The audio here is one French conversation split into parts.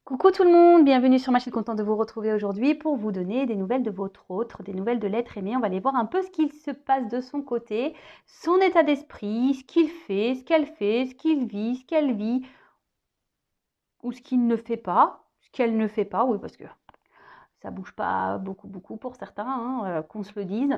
Coucou tout le monde, bienvenue sur ma chaîne, contente de vous retrouver aujourd'hui pour vous donner des nouvelles de votre autre, des nouvelles de l'être aimé. On va aller voir un peu ce qu'il se passe de son côté, son état d'esprit, ce qu'il fait, ce qu'elle fait, ce qu'il vit, ce qu'elle vit, ou ce qu'il ne fait pas, ce qu'elle ne fait pas, oui parce que ça bouge pas beaucoup pour certains, hein, qu'on se le dise.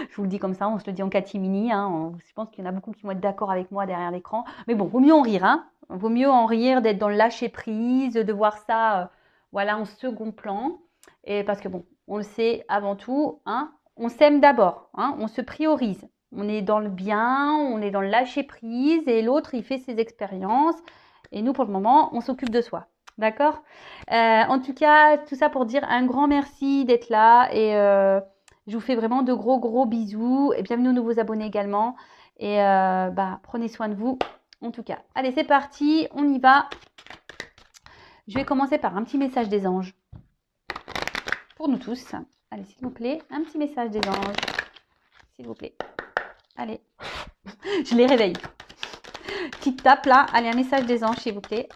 Je vous le dis comme ça, on se le dit en catimini, hein, je pense qu'il y en a beaucoup qui vont être d'accord avec moi derrière l'écran. Mais bon, vaut mieux en rire, hein. Vaut mieux en rire, d'être dans le lâcher prise, de voir ça, voilà, en second plan. Et parce que bon, on le sait avant tout, hein, on s'aime d'abord, hein, on se priorise. On est dans le bien, on est dans le lâcher prise, et l'autre, il fait ses expériences. Et nous, pour le moment, on s'occupe de soi. D'accord? En tout cas, tout ça pour dire un grand merci d'être là. Et je vous fais vraiment de gros bisous. Et bienvenue aux nouveaux abonnés également. Et prenez soin de vous. En tout cas, allez, c'est parti. On y va. Je vais commencer par un petit message des anges. Pour nous tous. Allez, s'il vous plaît, un petit message des anges. S'il vous plaît. Allez. Je les réveille. Petite tape là. Allez, un message des anges, s'il vous plaît.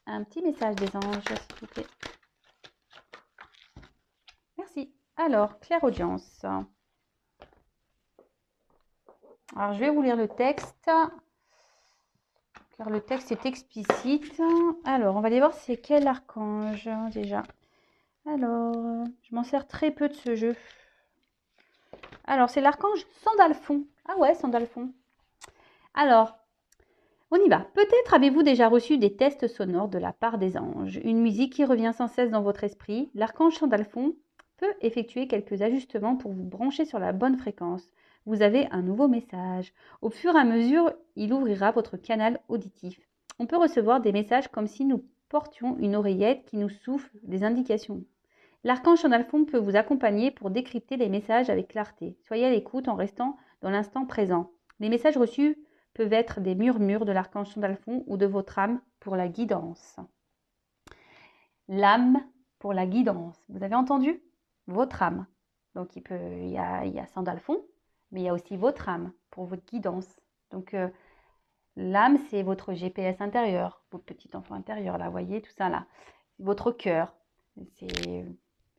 Un petit message des anges, s'il vous plaît. Merci. Alors, clairaudience. Alors, je vais vous lire le texte, car le texte est explicite. Alors, on va aller voir c'est quel archange, déjà. Alors, je m'en sers très peu de ce jeu. Alors, c'est l'archange Sandalphon. Ah ouais, Sandalphon. Alors, on y va. Peut-être avez-vous déjà reçu des tests sonores de la part des anges. Une musique qui revient sans cesse dans votre esprit. L'archange Sandalphon peut effectuer quelques ajustements pour vous brancher sur la bonne fréquence. Vous avez un nouveau message. Au fur et à mesure, il ouvrira votre canal auditif. On peut recevoir des messages comme si nous portions une oreillette qui nous souffle des indications. L'archange Sandalphon peut vous accompagner pour décrypter les messages avec clarté. Soyez à l'écoute en restant dans l'instant présent. Les messages reçus peuvent être des murmures de l'archange Sandalphon ou de votre âme pour la guidance. L'âme pour la guidance. Vous avez entendu? Votre âme. Donc il y a Sandalphon, mais il y a aussi votre âme pour votre guidance. Donc l'âme, c'est votre GPS intérieur, votre petit enfant intérieur, là, vous voyez, tout ça là. Votre cœur.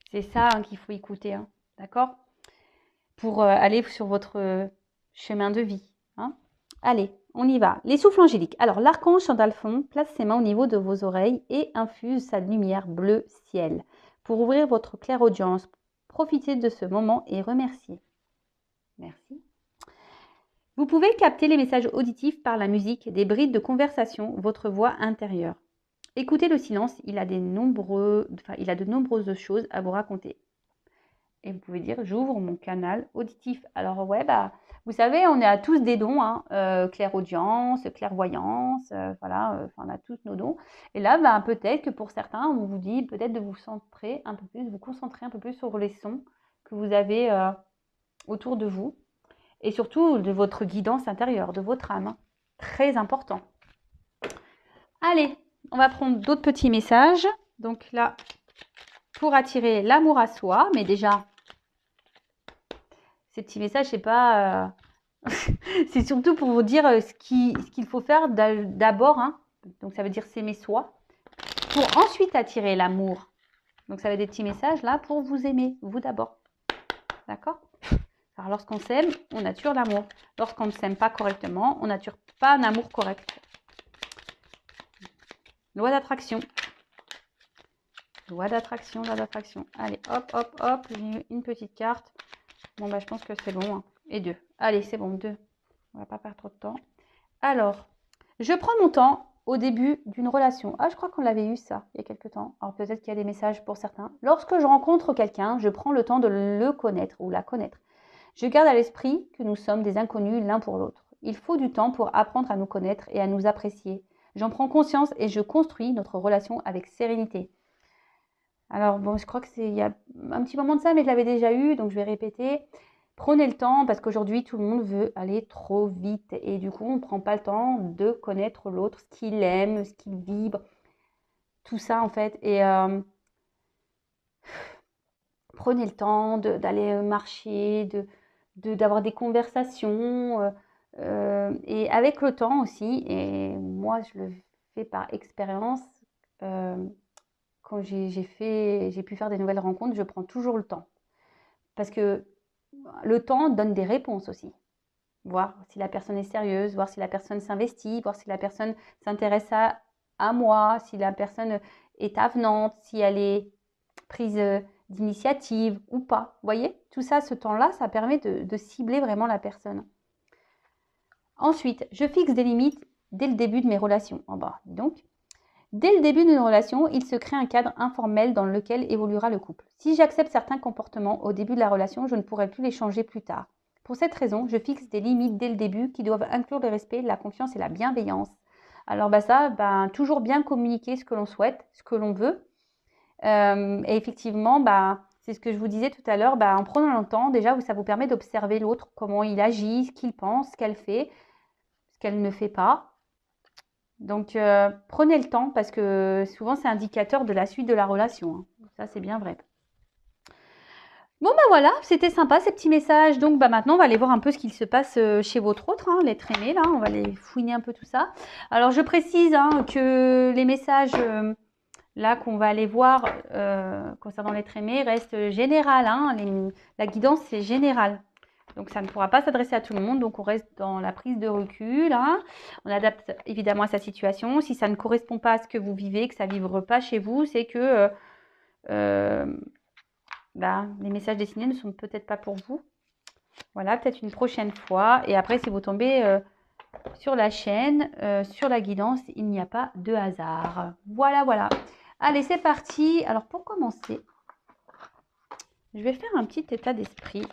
C'est ça hein, qu'il faut écouter, hein, d'accord? Pour aller sur votre chemin de vie. Hein. Allez, on y va. Les souffles angéliques. Alors, l'archange Sandalphon place ses mains au niveau de vos oreilles et infuse sa lumière bleu ciel pour ouvrir votre clairaudience. Profitez de ce moment et remerciez. Merci. Vous pouvez capter les messages auditifs par la musique, des brides de conversation, votre voix intérieure. Écoutez le silence, il a de nombreuses choses à vous raconter. Et vous pouvez dire, j'ouvre mon canal auditif. Alors ouais, vous savez, on a tous des dons, hein, clairaudience, clairvoyance, voilà, on a tous nos dons. Et là, peut-être que pour certains, on vous dit peut-être de vous centrer un peu plus, de vous concentrer un peu plus sur les sons que vous avez autour de vous. Et surtout de votre guidance intérieure, de votre âme. Très important. Allez, on va prendre d'autres petits messages. Donc là, pour attirer l'amour à soi, mais déjà, ces petits messages, c'est pas... c'est surtout pour vous dire ce qu'il faut faire d'abord. Hein. Donc ça veut dire s'aimer soi. Pour ensuite attirer l'amour. Donc ça va être des petits messages là pour vous aimer, vous d'abord. D'accord? Alors lorsqu'on s'aime, on nature l'amour. Lorsqu'on ne s'aime pas correctement, on nature pas un amour correct. Loi d'attraction. Loi d'attraction, loi d'attraction. Allez, hop, j'ai une petite carte. Bon, je pense que c'est bon. Hein. Et 2. Allez, c'est bon, 2. On va pas perdre trop de temps. Alors, je prends mon temps au début d'une relation. Ah, je crois qu'on l'avait eu ça il y a quelques temps. Alors peut-être qu'il y a des messages pour certains. Lorsque je rencontre quelqu'un, je prends le temps de le connaître ou la connaître. Je garde à l'esprit que nous sommes des inconnus l'un pour l'autre. Il faut du temps pour apprendre à nous connaître et à nous apprécier. J'en prends conscience et je construis notre relation avec sérénité. Alors bon, je crois que il y a un petit moment de ça, mais je l'avais déjà eu, donc je vais répéter. Prenez le temps parce qu'aujourd'hui, tout le monde veut aller trop vite. Et du coup, on ne prend pas le temps de connaître l'autre, ce qu'il aime, ce qu'il vibre, tout ça en fait. Et prenez le temps d'aller marcher, d'avoir des conversations. Et avec le temps aussi, et moi je le fais par expérience, quand j'ai pu faire des nouvelles rencontres, je prends toujours le temps. Parce que le temps donne des réponses aussi. Voir si la personne est sérieuse, voir si la personne s'investit, voir si la personne s'intéresse à moi, si la personne est avenante, si elle est prise d'initiative ou pas. Vous voyez, tout ça, ce temps-là, ça permet de cibler vraiment la personne. Ensuite, je fixe des limites dès le début de mes relations. Oh bah, dis donc. Dès le début d'une relation, il se crée un cadre informel dans lequel évoluera le couple. Si j'accepte certains comportements au début de la relation, je ne pourrai plus les changer plus tard. Pour cette raison, je fixe des limites dès le début qui doivent inclure le respect, la confiance et la bienveillance. Alors toujours bien communiquer ce que l'on souhaite, ce que l'on veut. Et effectivement, c'est ce que je vous disais tout à l'heure, en prenant le temps, déjà, ça vous permet d'observer l'autre, comment il agit, ce qu'il pense, ce qu'elle fait, ce qu'elle ne fait pas. Donc, prenez le temps parce que souvent, c'est indicateur de la suite de la relation, hein. Ça, c'est bien vrai. Bon, voilà, c'était sympa ces petits messages. Donc, maintenant, on va aller voir un peu ce qu'il se passe chez votre autre, hein, l'être aimé, là. On va aller fouiner un peu tout ça. Alors, je précise que les messages, là, qu'on va aller voir concernant l'être aimé, restent général, hein. La guidance, c'est général. Donc, ça ne pourra pas s'adresser à tout le monde. Donc, on reste dans la prise de recul, hein. On adapte évidemment à sa situation. Si ça ne correspond pas à ce que vous vivez, que ça ne vibre pas chez vous, c'est que les messages destinés ne sont peut-être pas pour vous. Voilà, peut-être une prochaine fois. Et après, si vous tombez sur la chaîne, sur la guidance, il n'y a pas de hasard. Voilà, voilà. Allez, c'est parti. Alors, pour commencer, je vais faire un petit état d'esprit.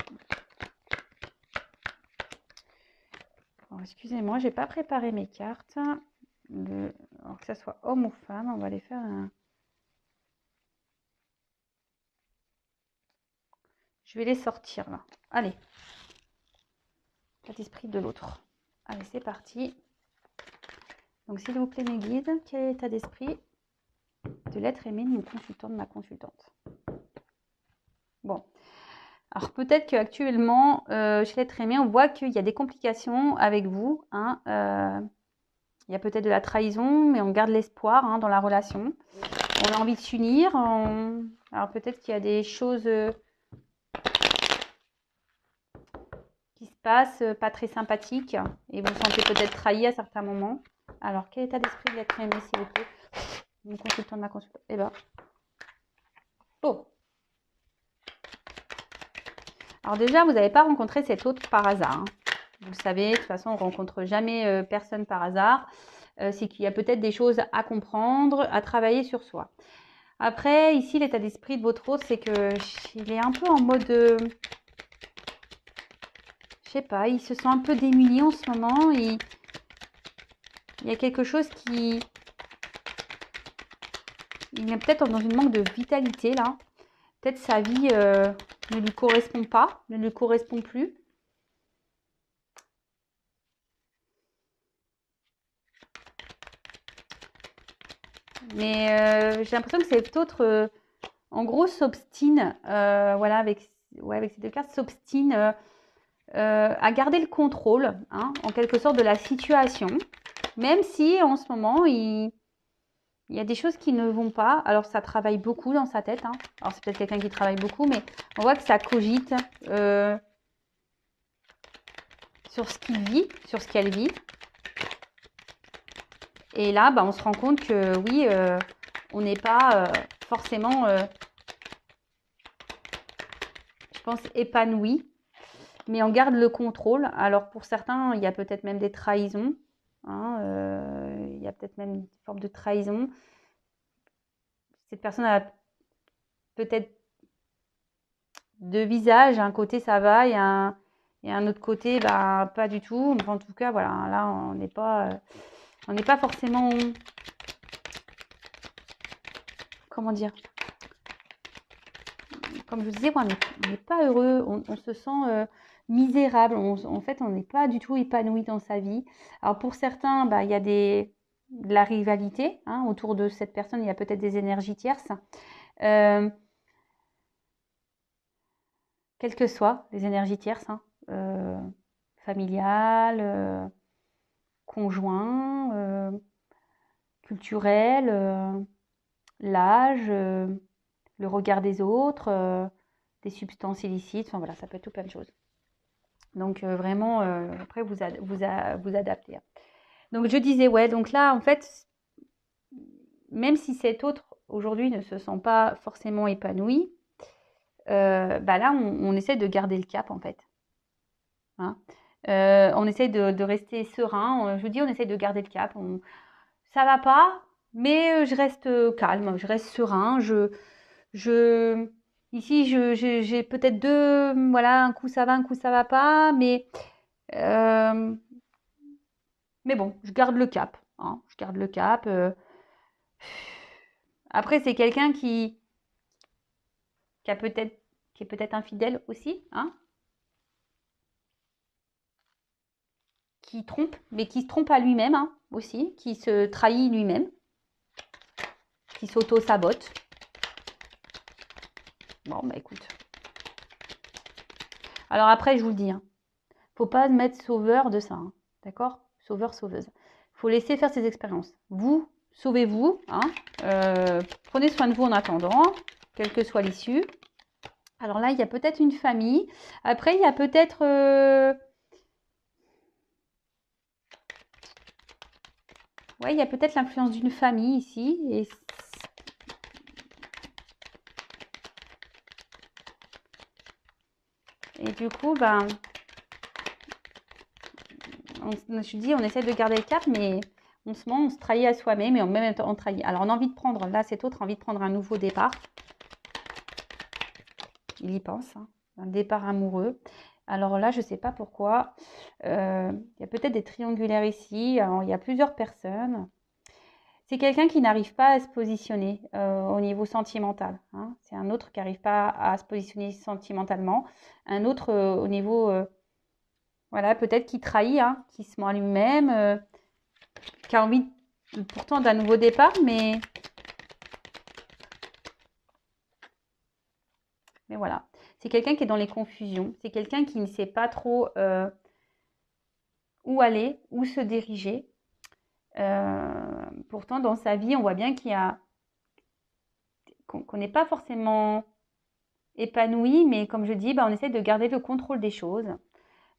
Excusez-moi, je n'ai pas préparé mes cartes. Alors que ce soit homme ou femme, on va les faire un... Je vais les sortir là. Allez. État d'esprit de l'autre. Allez, c'est parti. Donc, s'il vous plaît, mes guides, quel est l'état d'esprit de l'être aimé de mon consultant, de ma consultante? Bon. Alors, peut-être qu'actuellement, chez l'être aimé, on voit qu'il y a des complications avec vous, hein. Il y a peut-être de la trahison, mais on garde l'espoir, hein, dans la relation. On a envie de s'unir. Alors, peut-être qu'il y a des choses qui se passent pas très sympathiques et vous vous sentez peut-être trahi à certains moments. Alors, quel état d'esprit de l'être aimé, s'il vous plaît? Mon consultant de ma consultante. Oh. Alors déjà, vous n'avez pas rencontré cet autre par hasard, hein. Vous le savez, de toute façon, on ne rencontre jamais personne par hasard. C'est qu'il y a peut-être des choses à comprendre, à travailler sur soi. Après, ici, l'état d'esprit de votre autre, c'est qu'il est un peu en mode... je sais pas, il se sent un peu démuni en ce moment. Il y a quelque chose qui... Il est peut-être dans une manque de vitalité, là. Peut-être sa vie ne lui correspond pas, ne lui correspond plus. Mais j'ai l'impression que cet autre, en gros, s'obstine, voilà, avec ces deux cartes, s'obstine à garder le contrôle, hein, en quelque sorte, de la situation, même si en ce moment, il y a des choses qui ne vont pas. Alors, ça travaille beaucoup dans sa tête, hein. Alors, c'est peut-être quelqu'un qui travaille beaucoup, mais on voit que ça cogite sur ce qu'il vit, sur ce qu'elle vit. Et là, on se rend compte que oui, on n'est pas forcément, je pense, épanoui, mais on garde le contrôle. Alors pour certains, il y a peut-être même des trahisons, hein, il y a peut-être même une forme de trahison. Cette personne a peut-être deux visages. Un côté, ça va, et un autre côté, pas du tout. En tout cas, voilà, là, on n'est pas forcément... Comment dire? Comme je vous disais, on n'est pas heureux, on se sent misérable. En fait, on n'est pas du tout épanoui dans sa vie. Alors pour certains, il y a de la rivalité, hein, autour de cette personne. Il y a peut-être des énergies tierces. Quelles que soient les énergies tierces, hein, familiales, conjoints, culturelles, l'âge, le regard des autres, des substances illicites, enfin voilà, ça peut être tout plein de choses. Donc vraiment, après vous adaptez. Donc je disais, ouais, donc là, en fait, même si cet autre, aujourd'hui, ne se sent pas forcément épanoui, bah là, on essaie de garder le cap, en fait. Hein. On essaie de rester serein. Je vous dis, on essaie de garder le cap. Ça va pas, mais je reste calme, je reste serein. Je, ici, j'ai peut-être deux, voilà, un coup ça va, un coup ça va pas, euh, mais bon, je garde le cap. Hein, je garde le cap. Après, c'est quelqu'un qui a peut-être, qui est peut-être infidèle aussi, hein, qui trompe, mais qui se trompe à lui-même hein, aussi, qui se trahit lui-même, qui s'auto-sabote. Bon, bah écoute. Alors après, je vous le dis, hein, faut pas mettre sauveur de ça, hein, d'accord? Sauveur, sauveuse. Faut laisser faire ses expériences. Vous, sauvez-vous, hein, prenez soin de vous en attendant, quelle que soit l'issue. Alors là, il y a peut-être une famille. Après, il y a peut-être... ouais, il y a peut-être l'influence d'une famille ici. Et du coup, ben, je dis, on essaie de garder le cap, mais on se trahit à soi-même et en même temps, on trahit. Alors, on a envie de prendre, là, cet autre a envie de prendre un nouveau départ. Il y pense, hein, un départ amoureux. Alors là, je ne sais pas pourquoi. Il y a peut-être des triangulaires ici. Alors, il y a plusieurs personnes. C'est quelqu'un qui n'arrive pas à se positionner au niveau sentimental. Hein. C'est un autre qui n'arrive pas à se positionner sentimentalement. Un autre au niveau, voilà, peut-être qui trahit, hein, qui se ment à lui-même, qui a envie pourtant d'un nouveau départ, mais voilà. C'est quelqu'un qui est dans les confusions. C'est quelqu'un qui ne sait pas trop où aller, où se diriger. Pourtant, dans sa vie, on voit bien qu'on n'est pas forcément épanoui, mais comme je dis, bah, on essaie de garder le contrôle des choses.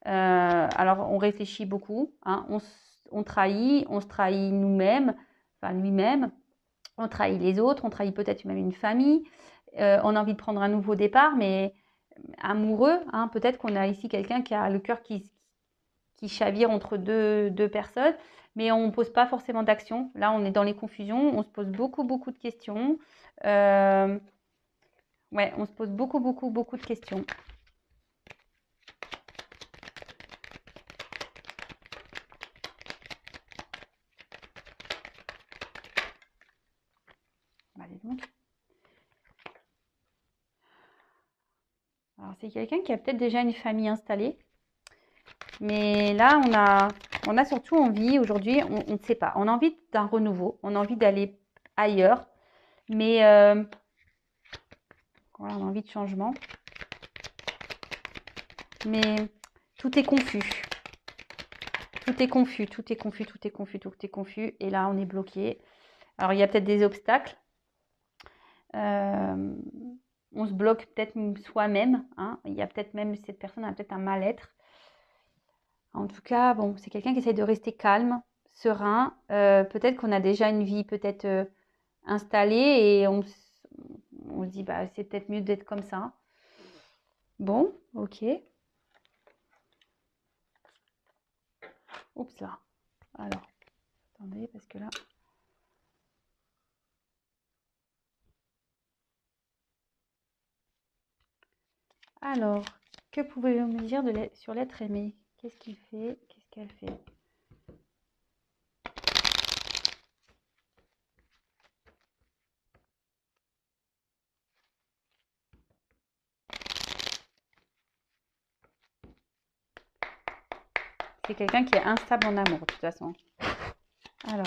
Alors, on réfléchit beaucoup, hein, on trahit, on se trahit nous-mêmes, enfin lui-même, on trahit les autres, on trahit peut-être même une famille, on a envie de prendre un nouveau départ, mais amoureux, hein, peut-être qu'on a ici quelqu'un qui a le cœur qui chavire entre deux personnes, mais on ne pose pas forcément d'action. Là, on est dans les confusions, on se pose beaucoup, beaucoup de questions. Ouais, on se pose beaucoup, beaucoup, beaucoup de questions. Allez donc. Alors, c'est quelqu'un qui a peut-être déjà une famille installée. Mais là, on a surtout envie, aujourd'hui, on ne sait pas. On a envie d'un renouveau, on a envie d'aller ailleurs. Mais voilà, on a envie de changement. Mais tout est confus. Tout est confus, tout est confus, tout est confus, tout est confus. Et là, on est bloqué. Alors, il y a peut-être des obstacles. On se bloque peut-être soi-même. Hein. Il y a peut-être même, cette personne a peut-être un mal-être. En tout cas, bon, c'est quelqu'un qui essaie de rester calme, serein. Peut-être qu'on a déjà une vie peut-être installée et on se dit, bah, c'est peut-être mieux d'être comme ça. Bon, ok. Oups là. Alors, attendez, parce que là... Alors, que pouvez-vous me dire sur l'être aimé? Qu'est-ce qu'il fait? Qu'est-ce qu'elle fait? C'est quelqu'un qui est instable en amour, de toute façon. Alors,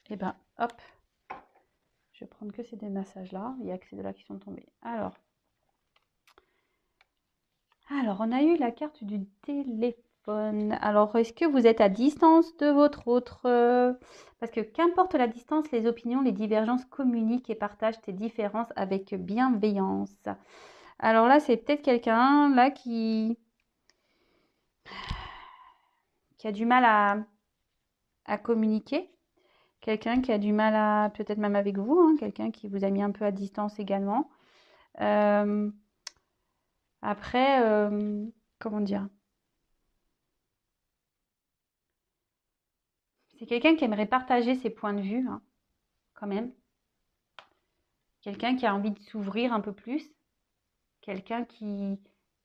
Et ben, hop, je vais prendre que ces deux massages-là. Il y a que ces deux-là qui sont tombés. Alors, on a eu la carte du téléphone. Alors, est-ce que vous êtes à distance de votre autre parce que qu'importe la distance, les opinions, les divergences communiquent et partagent tes différences avec bienveillance. Alors là, c'est peut-être quelqu'un là qui a du mal à communiquer. Quelqu'un qui a du mal à, peut-être même avec vous, hein, quelqu'un qui vous a mis un peu à distance également. Après, comment dire? C'est quelqu'un qui aimerait partager ses points de vue, hein, quand même. Quelqu'un qui a envie de s'ouvrir un peu plus. Quelqu'un qui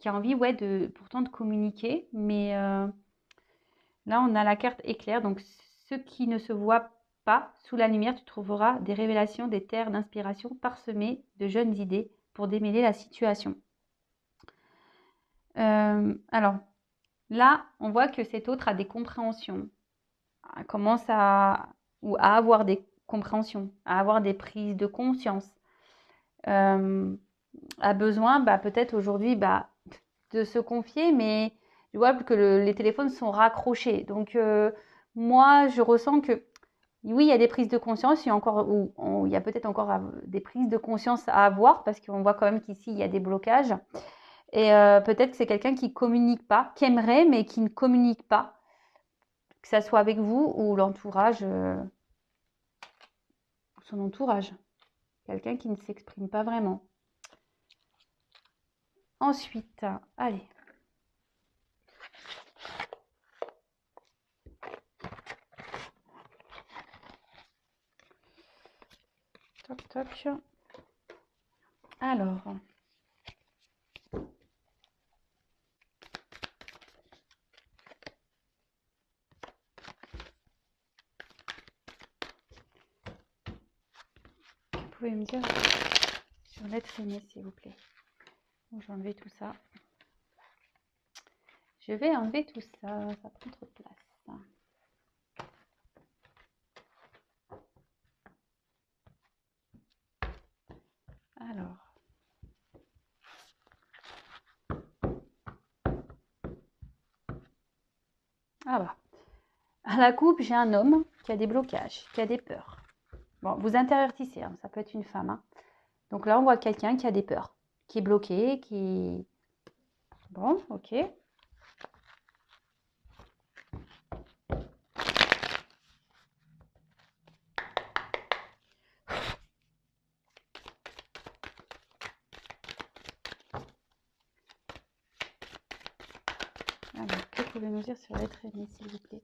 a envie, ouais, pourtant de communiquer. Mais là, on a la carte éclair. Donc, ce qui ne se voit pas, sous la lumière, tu trouveras des révélations, des terres d'inspiration parsemées de jeunes idées pour démêler la situation. Alors, là, on voit que cet autre a des compréhensions, commence à avoir des compréhensions, à avoir des prises de conscience, a besoin peut-être aujourd'hui de se confier, mais je vois que les téléphones sont raccrochés. Donc, moi, je ressens que oui, il y a des prises de conscience, il y a peut-être encore des prises de conscience à avoir, parce qu'on voit quand même qu'ici, il y a des blocages. Et peut-être que c'est quelqu'un qui ne communique pas, qui aimerait, mais qui ne communique pas, que ça soit avec vous ou l'entourage, son entourage. Quelqu'un qui ne s'exprime pas vraiment. Ensuite, allez. Toc, toc. Alors. Vous pouvez me dire sur l'être aimé, s'il vous plaît. Donc, je vais enlever tout ça. Je vais enlever tout ça. Ça prend trop de place. Alors. Ah bah. À la coupe, j'ai un homme qui a des blocages, qui a des peurs. Bon, vous intervertissez, hein, ça peut être une femme. Hein. Donc là, on voit quelqu'un qui a des peurs, qui est bloqué, qui... Bon, ok. Alors, que pouvez nous dire sur l'être aimé, s'il vous plaît?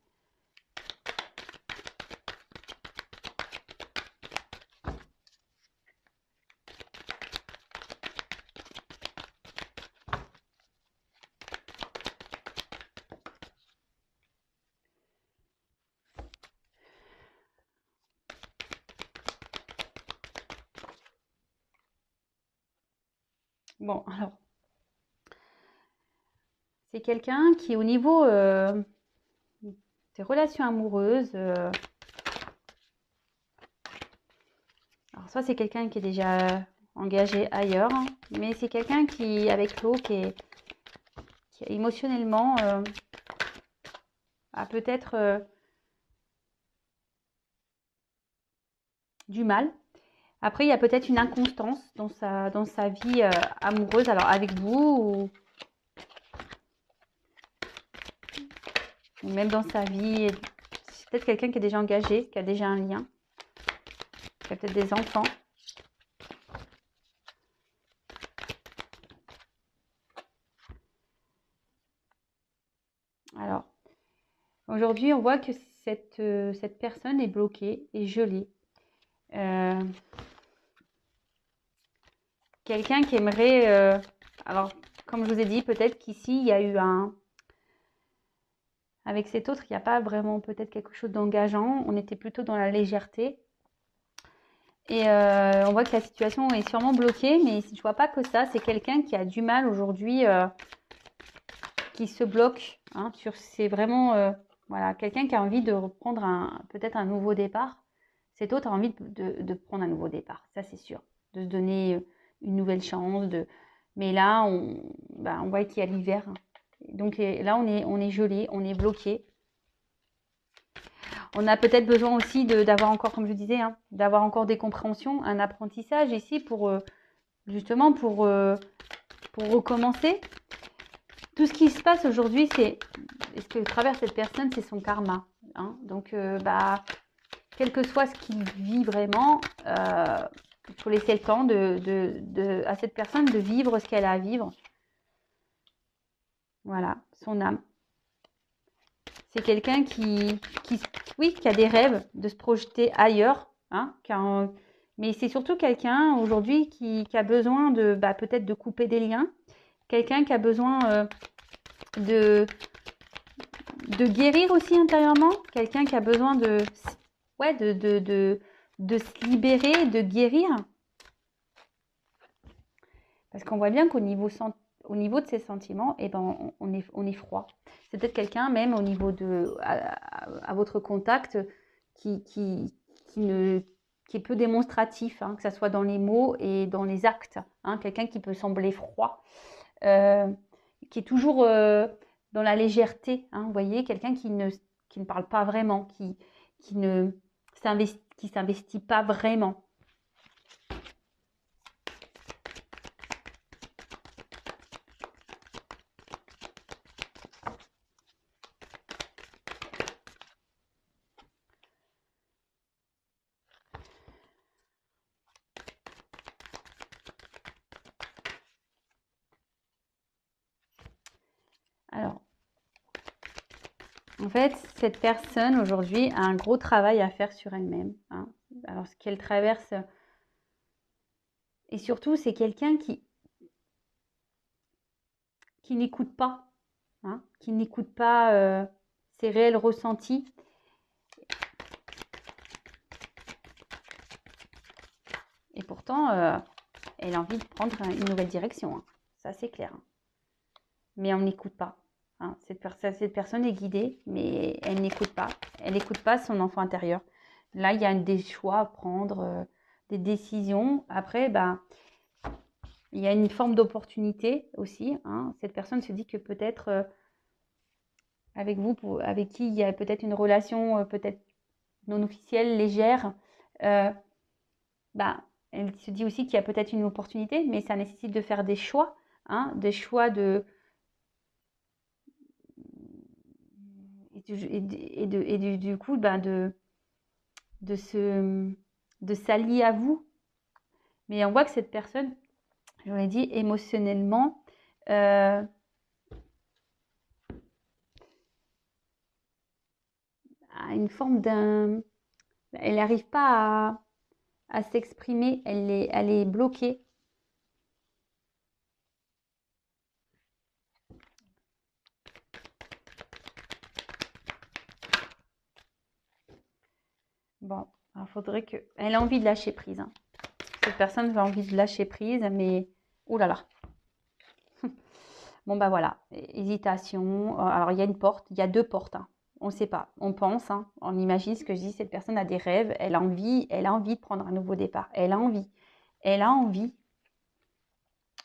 Bon, alors, c'est quelqu'un qui, au niveau des relations amoureuses, alors soit c'est quelqu'un qui est déjà engagé ailleurs, hein, mais c'est quelqu'un qui, avec l'eau, qui émotionnellement a peut-être du mal. Après, il y a peut-être une inconstance dans sa vie amoureuse, alors avec vous ou même dans sa vie. C'est peut-être quelqu'un qui est déjà engagé, qui a déjà un lien, qui a peut-être des enfants. Alors, aujourd'hui, on voit que cette personne est bloquée et gelée. Quelqu'un qui aimerait... alors, comme je vous ai dit, peut-être qu'ici, il y a eu un... Avec cet autre, il n'y a pas vraiment peut-être quelque chose d'engageant. On était plutôt dans la légèreté. Et on voit que la situation est sûrement bloquée, mais je ne vois pas que ça. C'est quelqu'un qui a du mal aujourd'hui, qui se bloque. Hein, c'est vraiment voilà, quelqu'un qui a envie de reprendre peut-être un nouveau départ. Cet autre a envie de prendre un nouveau départ, ça c'est sûr. De se donner une nouvelle chance. Mais là, on voit qu'il y a l'hiver. Donc là, on est gelé, on est bloqué. On a peut-être besoin aussi d'avoir encore, comme je disais, hein, d'avoir encore des compréhensions, un apprentissage ici pour justement pour recommencer. Tout ce qui se passe aujourd'hui, c'est ce que traverse cette personne, c'est son karma. Hein. Donc, quel que soit ce qu'il vit vraiment, il faut laisser le temps à cette personne de vivre ce qu'elle a à vivre. Voilà, son âme. C'est quelqu'un qui a des rêves de se projeter ailleurs, hein, mais c'est surtout quelqu'un aujourd'hui qui a besoin peut-être de couper des liens, quelqu'un qui a besoin de guérir aussi intérieurement, quelqu'un qui a besoin de se libérer, de guérir. Parce qu'on voit bien qu'au niveau de ses sentiments, on est froid. C'est peut-être quelqu'un même au niveau à votre contact qui est peu démonstratif, hein, que ce soit dans les mots et dans les actes. Hein, quelqu'un qui peut sembler froid, qui est toujours dans la légèreté. Hein, vous voyez, quelqu'un qui ne parle pas vraiment, qui ne s'investit pas vraiment. Alors, en fait, cette personne aujourd'hui a un gros travail à faire sur elle-même. Hein. Alors, ce qu'elle traverse, et surtout, c'est quelqu'un qui n'écoute pas, hein, qui n'écoute pas ses réels ressentis. Et pourtant, elle a envie de prendre une nouvelle direction. Hein. Ça, c'est clair. Hein. Mais on n'écoute pas. Hein. Cette personne est guidée, mais elle n'écoute pas. Elle n'écoute pas son enfant intérieur. Là, il y a des choix à prendre, des décisions. Après, il y a une forme d'opportunité aussi. Hein. Cette personne se dit que peut-être avec vous, avec qui il y a peut-être une relation peut-être non officielle, légère, elle se dit aussi qu'il y a peut-être une opportunité, mais ça nécessite de faire des choix. Hein, des choix du coup, de s'allier à vous. Mais on voit que cette personne, je vous l'ai dit, émotionnellement, a une forme elle n'arrive pas à s'exprimer, elle est bloquée. Bon, il faudrait que... Elle a envie de lâcher prise. Hein. Cette personne a envie de lâcher prise, mais... Ouh là là. Bon, voilà. Hésitation. Alors, il y a une porte. Il y a deux portes. Hein. On ne sait pas. On pense. Hein. On imagine ce que je dis. Cette personne a des rêves. Elle a envie de prendre un nouveau départ. Elle a envie. Elle a envie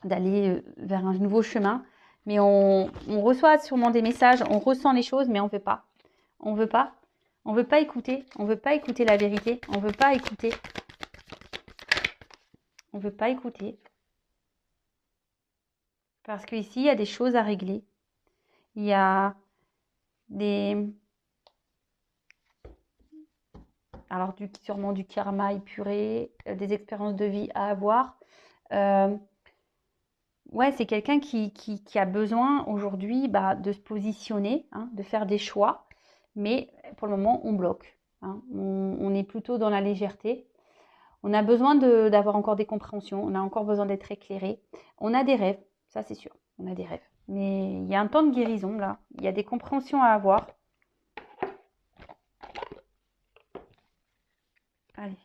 d'aller vers un nouveau chemin. Mais on reçoit sûrement des messages. On ressent les choses, mais on ne veut pas. On ne veut pas. On ne veut pas écouter. On ne veut pas écouter la vérité. On ne veut pas écouter. On ne veut pas écouter. Parce qu'ici, il y a des choses à régler. Il y a sûrement du karma épuré, des expériences de vie à avoir. C'est quelqu'un qui a besoin aujourd'hui de se positionner, hein, de faire des choix. Mais pour le moment, on bloque. Hein. On est plutôt dans la légèreté. On a besoin d'avoir encore des compréhensions. On a encore besoin d'être éclairé. On a des rêves, ça c'est sûr. On a des rêves. Mais il y a un temps de guérison là. Il y a des compréhensions à avoir. Allez.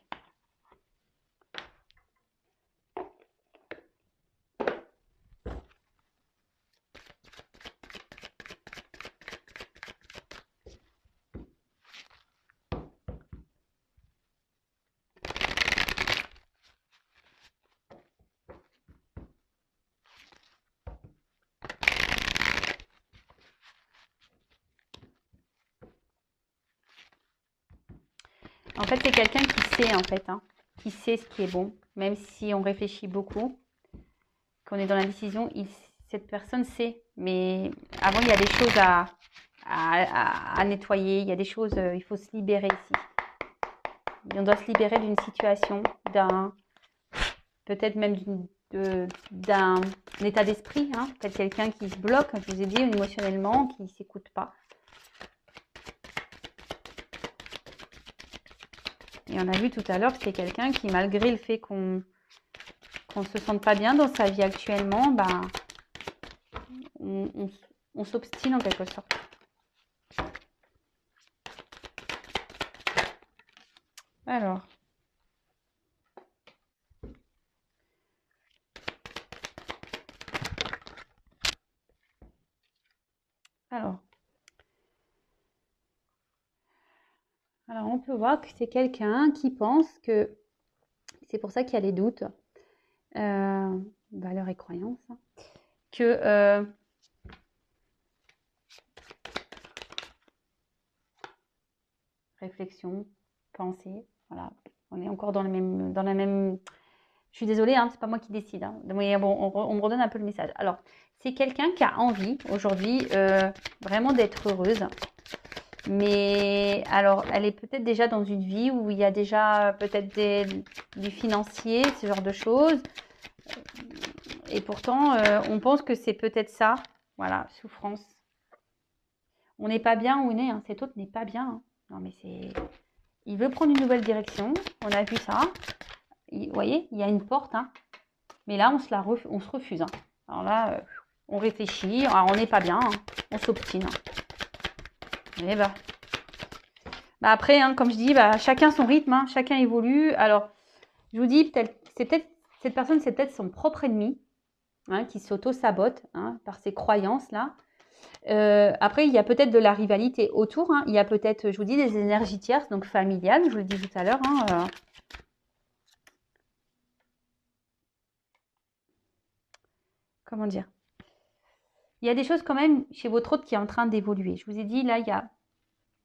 En fait, c'est quelqu'un qui sait, en fait, hein, qui sait ce qui est bon, même si on réfléchit beaucoup, qu'on est dans la décision, cette personne sait. Mais avant, il y a des choses à nettoyer, il y a des choses, il faut se libérer ici. Et on doit se libérer d'une situation, peut-être même d'un état d'esprit, hein, peut-être quelqu'un qui se bloque, comme je vous ai dit, émotionnellement, qui ne s'écoute pas. Et on a vu tout à l'heure que c'est quelqu'un qui, malgré le fait qu'on ne se sente pas bien dans sa vie actuellement, ben, on s'obstine en quelque sorte. Alors. Alors, on peut voir que c'est quelqu'un qui pense que, c'est pour ça qu'il y a les doutes, valeurs et croyances, hein, que réflexion, pensée, voilà, on est encore dans la même. Je suis désolée, hein, c'est pas moi qui décide, hein, mais bon, on me redonne un peu le message. Alors, c'est quelqu'un qui a envie aujourd'hui vraiment d'être heureuse. Mais alors, elle est peut-être déjà dans une vie où il y a déjà peut-être du financier, ce genre de choses. Et pourtant, on pense que c'est peut-être ça. Voilà, souffrance. On n'est pas bien où on est, hein. Cet autre n'est pas bien, hein. Non, mais c'est... Il veut prendre une nouvelle direction. On a vu ça. Vous voyez, il y a une porte, hein. Mais là, on se refuse, hein. Alors là, on réfléchit. Alors, on n'est pas bien, hein. On s'obstine. Et bah après, hein, comme je dis, bah, chacun son rythme, hein, chacun évolue. Alors, je vous dis, cette personne, c'est peut-être son propre ennemi, hein, qui s'auto-sabote, hein, par ses croyances là. Après, il y a peut-être de la rivalité autour, hein. Il y a peut-être, je vous dis, des énergies tierces, donc familiales, je vous le dis tout à l'heure, hein, comment dire? Il y a des choses quand même chez votre autre qui est en train d'évoluer. Je vous ai dit, là, il y a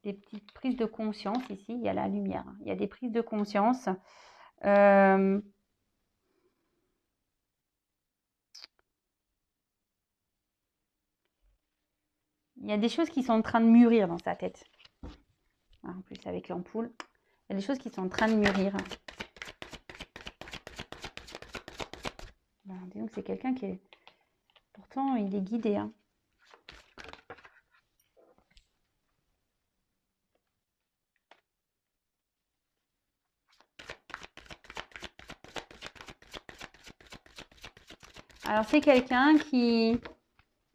des petites prises de conscience ici, il y a la lumière, hein. Il y a des prises de conscience. Il y a des choses qui sont en train de mûrir dans sa tête. En plus, avec l'ampoule, il y a des choses qui sont en train de mûrir. Ben, disons que c'est quelqu'un qui est... Pourtant, il est guidé, hein. Alors, c'est quelqu'un qui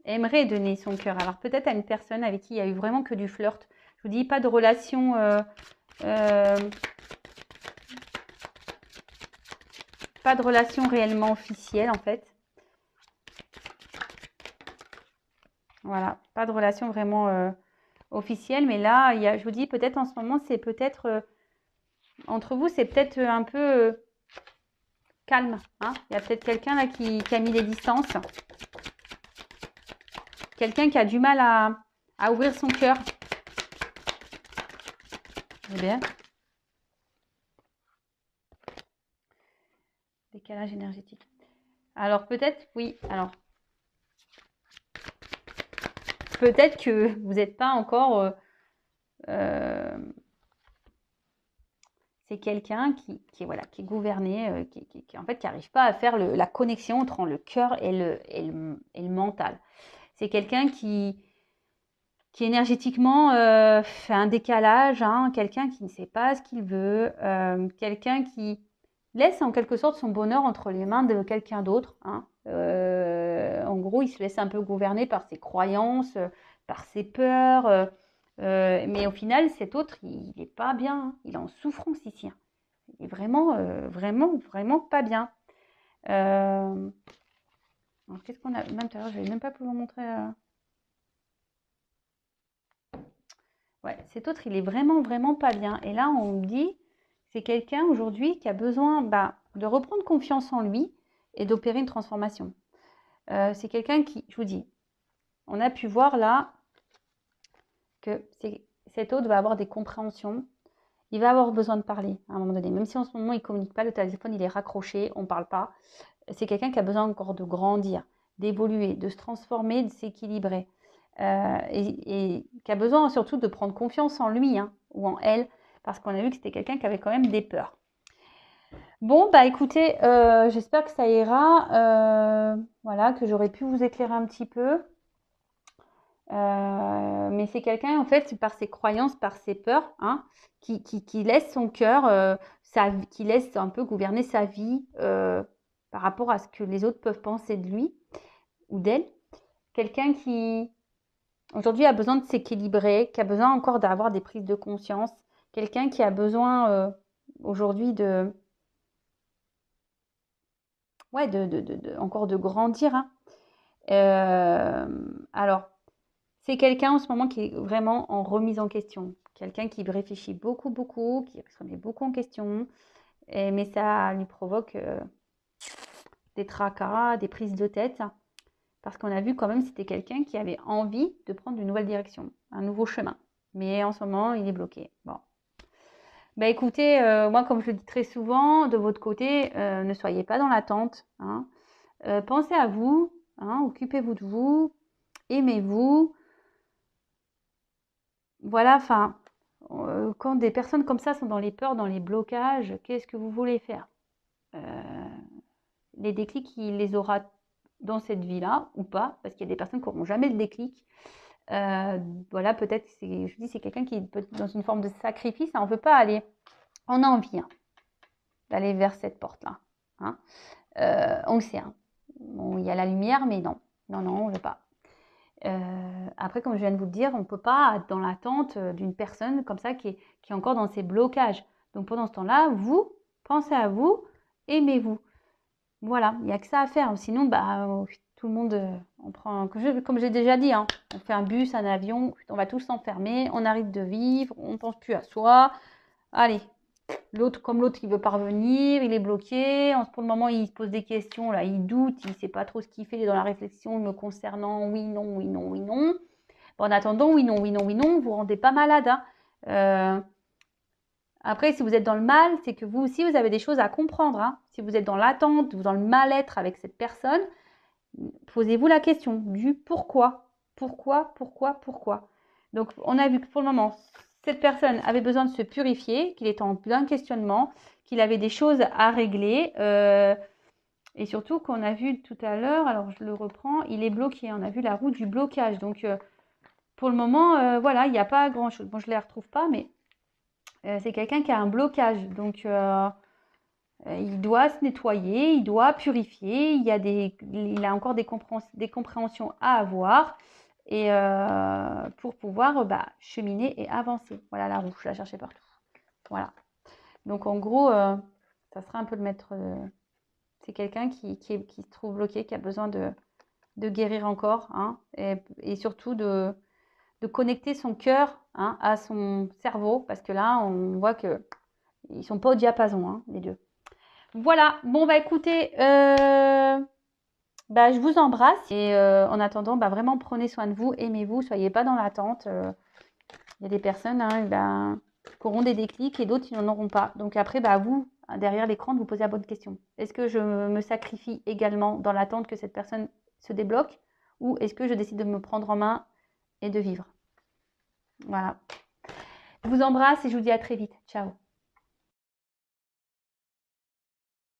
aimerait donner son cœur. Alors, peut-être à une personne avec qui il y a eu vraiment que du flirt. Je vous dis, pas de relation... pas de relation réellement officielle, en fait. Voilà, pas de relation vraiment officielle. Mais là, il y a, je vous dis, peut-être en ce moment, c'est peut-être... entre vous, c'est peut-être un peu... calme, hein. Il y a peut-être quelqu'un là qui a mis les distances. Quelqu'un qui a du mal à ouvrir son cœur. Eh bien. Décalage énergétique. Alors peut-être, oui, alors. Peut-être que vous n'êtes pas encore... c'est quelqu'un voilà, qui est gouverné, en fait, qui n'arrive pas à faire la connexion entre le cœur et le mental. C'est quelqu'un qui énergétiquement fait un décalage, hein, quelqu'un qui ne sait pas ce qu'il veut, quelqu'un qui laisse en quelque sorte son bonheur entre les mains de quelqu'un d'autre, hein. En gros, il se laisse un peu gouverner par ses croyances, par ses peurs, mais au final, cet autre, il n'est pas bien, hein. Il est en souffrance ici, hein. Il est vraiment, vraiment, vraiment pas bien. Alors, qu'est-ce qu'on a? Même tout à l'heure, je ne vais même pas pouvoir vous montrer... Ouais, cet autre, il est vraiment, vraiment pas bien. Et là, on me dit, c'est quelqu'un aujourd'hui qui a besoin de reprendre confiance en lui et d'opérer une transformation. C'est quelqu'un qui, je vous dis, on a pu voir là que cet autre va avoir des compréhensions il va avoir besoin de parler à un moment donné. Même si en ce moment, il ne communique pas, le téléphone, il est raccroché, on ne parle pas. C'est quelqu'un qui a besoin encore de grandir, d'évoluer, de se transformer, de s'équilibrer. Et qui a besoin surtout de prendre confiance en lui hein, ou en elle, parce qu'on a vu que c'était quelqu'un qui avait quand même des peurs. Bon, bah écoutez, j'espère que ça ira, voilà, que j'aurais pu vous éclairer un petit peu. Mais c'est quelqu'un, en fait, par ses croyances, par ses peurs, hein, qui laisse son cœur, qui laisse un peu gouverner sa vie par rapport à ce que les autres peuvent penser de lui ou d'elle. Quelqu'un qui, aujourd'hui, a besoin de s'équilibrer, qui a besoin encore d'avoir des prises de conscience. Quelqu'un qui a besoin aujourd'hui ouais, encore de grandir. Hein. Alors, c'est quelqu'un en ce moment qui est vraiment en remise en question. Quelqu'un qui réfléchit beaucoup, beaucoup, qui se remet beaucoup en question. Mais ça lui provoque des tracas, des prises de tête. Parce qu'on a vu quand même c'était quelqu'un qui avait envie de prendre une nouvelle direction, un nouveau chemin. Mais en ce moment, il est bloqué. Bon. Bah écoutez, moi comme je le dis très souvent, de votre côté, ne soyez pas dans l'attente. Hein. Pensez à vous, hein, occupez-vous de vous, aimez-vous. Voilà, enfin, quand des personnes comme ça sont dans les peurs, dans les blocages, qu'est-ce que vous voulez faire? Les déclics, il les aura dans cette vie-là ou pas, parce qu'il y a des personnes qui n'auront jamais le déclic. Voilà, peut-être, je dis, c'est quelqu'un qui peut être dans une forme de sacrifice. Hein, on ne veut pas aller, on a envie hein, d'aller vers cette porte-là. Hein. On le sait. Hein. Bon, il y a la lumière, mais non. Non, non, on ne veut pas. Après, comme je viens de vous le dire, on ne peut pas être dans l'attente d'une personne comme ça qui est encore dans ses blocages. Donc pendant ce temps-là, vous, pensez à vous, aimez-vous. Voilà, il n'y a que ça à faire. Sinon, bah, tout le monde, on prend, comme j'ai déjà dit, hein, on fait un bus, un avion, on va tous s'enfermer, on arrête de vivre, on ne pense plus à soi. Allez, l'autre, comme l'autre, il veut pas revenir, il est bloqué. Pour le moment, il se pose des questions, là, il doute, il ne sait pas trop ce qu'il fait, il est dans la réflexion me concernant, oui, non, oui, non, oui, non. Bon, en attendant, oui, non, oui, non, oui, non, vous ne rendez pas malade. Hein. Après, si vous êtes dans le mal, c'est que vous aussi, vous avez des choses à comprendre. Hein. Si vous êtes dans l'attente, ou dans le mal-être avec cette personne, posez-vous la question du pourquoi. Pourquoi, pourquoi, pourquoi. Donc, on a vu que pour le moment, cette personne avait besoin de se purifier, qu'il était en plein questionnement, qu'il avait des choses à régler. Et surtout qu'on a vu tout à l'heure, alors je le reprends, il est bloqué. On a vu la roue du blocage. Donc, pour le moment, voilà, il n'y a pas grand-chose. Bon, je ne les retrouve pas, mais c'est quelqu'un qui a un blocage. Donc, il doit se nettoyer, il doit purifier. Il a encore des compréhensions à avoir et pour pouvoir cheminer et avancer. Voilà la roue, je la cherchais partout. Voilà. Donc, en gros, ça sera un peu le maître. C'est quelqu'un qui se trouve bloqué, qui a besoin de guérir encore hein, et surtout de connecter son cœur hein, à son cerveau parce que là, on voit qu'ils ne sont pas au diapason, hein, les deux. Voilà, bon, bah écoutez, je vous embrasse et en attendant, vraiment prenez soin de vous, aimez-vous, soyez pas dans l'attente. Il y a des personnes hein, qui auront des déclics et d'autres qui n'en auront pas. Donc après, vous, derrière l'écran, de vous poser la bonne question. Est-ce que je me sacrifie également dans l'attente que cette personne se débloque ou est-ce que je décide de me prendre en main et de vivre? Voilà. Je vous embrasse et je vous dis à très vite. Ciao.